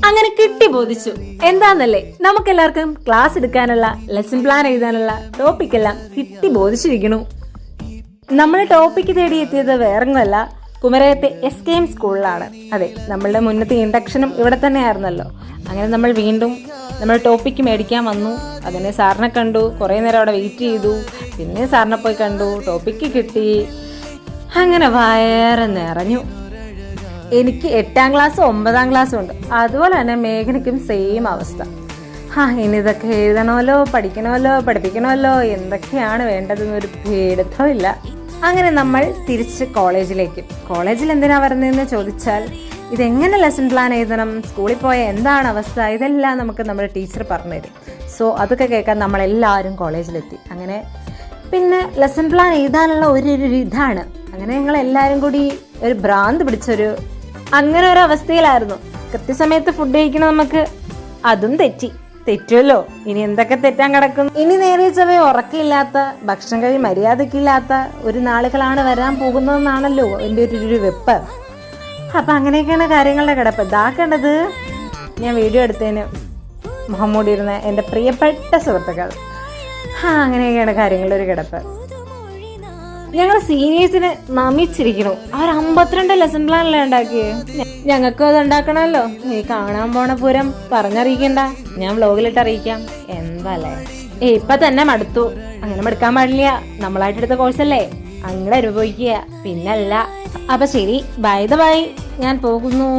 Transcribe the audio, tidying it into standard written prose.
അങ്ങനെ കിട്ടി ബോധിച്ചു. എന്താന്നല്ലേ, നമുക്കെല്ലാവർക്കും ക്ലാസ് എടുക്കാനുള്ള, ലെസൺ പ്ലാൻ എഴുതാനുള്ള ടോപ്പിക് എല്ലാം കിട്ടി ബോധിച്ചിരിക്കണു. നമ്മൾ ടോപ്പിക്ക് തേടി എത്തിയത് വേറൊന്നുമല്ല, കുമരകത്തെ SKM സ്കൂളിലാണ്. അതെ, നമ്മളുടെ മുന്നത്തെ ഇൻഡക്ഷനും ഇവിടെ തന്നെ ആയിരുന്നല്ലോ. അങ്ങനെ നമ്മൾ വീണ്ടും നമ്മൾ ടോപ്പിക്ക് മേടിക്കാൻ വന്നു. അതിനെ സാറിനെ കണ്ടു, കുറേ നേരം അവിടെ വെയിറ്റ് ചെയ്തു. പിന്നെ സാറിനെ പോയി കണ്ടു, ടോപ്പിക്ക് കിട്ടി. അങ്ങനെ വയറ് നിറഞ്ഞു. എനിക്ക് 8ാം ക്ലാസ്സും 9ാം ക്ലാസ്സും ഉണ്ട്. അതുപോലെ തന്നെ മേഘനയ്ക്കും സെയിം അവസ്ഥ. ഇനി ഇതൊക്കെ എഴുതണമല്ലോ, പഠിക്കണമല്ലോ, പഠിപ്പിക്കണമല്ലോ, എന്തൊക്കെയാണ് വേണ്ടതെന്നൊരു പിടുത്തമില്ല. അങ്ങനെ നമ്മൾ തിരിച്ച് കോളേജിൽ എന്തിനാ വരുന്നതെന്ന് ചോദിച്ചാൽ, ഇതെങ്ങനെ ലെസൺ പ്ലാൻ എഴുതണം, സ്കൂളിൽ പോയ എന്താണ് അവസ്ഥ, ഇതെല്ലാം നമുക്ക് നമ്മുടെ ടീച്ചർ പറഞ്ഞു തരും. സോ അതൊക്കെ കേൾക്കാൻ നമ്മളെല്ലാവരും കോളേജിലെത്തി. അങ്ങനെ പിന്നെ ലെസൺ പ്ലാൻ എഴുതാനുള്ള ഒരു ഇതാണ്. അങ്ങനെ ഞങ്ങൾ എല്ലാവരും കൂടി ഒരു ഭ്രാന്ത് പിടിച്ചൊരു അങ്ങനെ ഒരു അവസ്ഥയിലായിരുന്നു. കൃത്യസമയത്ത് ഫുഡ് കഴിക്കണം, നമുക്ക് അതും തെറ്റുമല്ലോ. ഇനി എന്തൊക്കെ തെറ്റാൻ കിടക്കുന്നു. ഇനി നേരെ ചൊവ്വേ ഉറക്കമില്ലാത്ത, ഭക്ഷണം കഴി മര്യാദക്കില്ലാത്ത ഒരു നാളുകളാണ് വരാൻ പോകുന്നതെന്നാണല്ലോ എൻ്റെ ഒരു വെപ്പ്. അപ്പൊ അങ്ങനെയൊക്കെയാണ് കാര്യങ്ങളുടെ കിടപ്പ്. ഇതാക്കേണ്ടത് ഞാൻ വീഡിയോ എടുത്തതിന് മുഖം മൂടിയിരുന്ന എൻ്റെ പ്രിയപ്പെട്ട സുഹൃത്തുക്കൾ. അങ്ങനെയൊക്കെയാണ് കാര്യങ്ങളുടെ ഒരു കിടപ്പ്. ഞങ്ങൾ സീനിയേഴ്സിനെ നമിച്ചിരിക്കണു. അവർ 52 ലെസൺ പ്ലാനല്ലേ ഉണ്ടാക്കിയത്. ഞങ്ങൾക്കും അത് ഉണ്ടാക്കണമല്ലോ. നീ കാണാൻ പോണ പൂരം പറഞ്ഞറിയിക്കണ്ട, ഞാൻ വ്ലോഗിലിട്ട് അറിയിക്കാം. എന്തല്ലേ, ഇപ്പൊ തന്നെ മടുത്തു. അങ്ങനെ മടുക്കാൻ പാടില്ല. നമ്മളായിട്ട് എടുത്ത കോഴ്സല്ലേ, അങ്ങനെ അനുഭവിക്കുക, പിന്നല്ല. അപ്പൊ ശരി, ബൈ, ഞാൻ പോകുന്നു.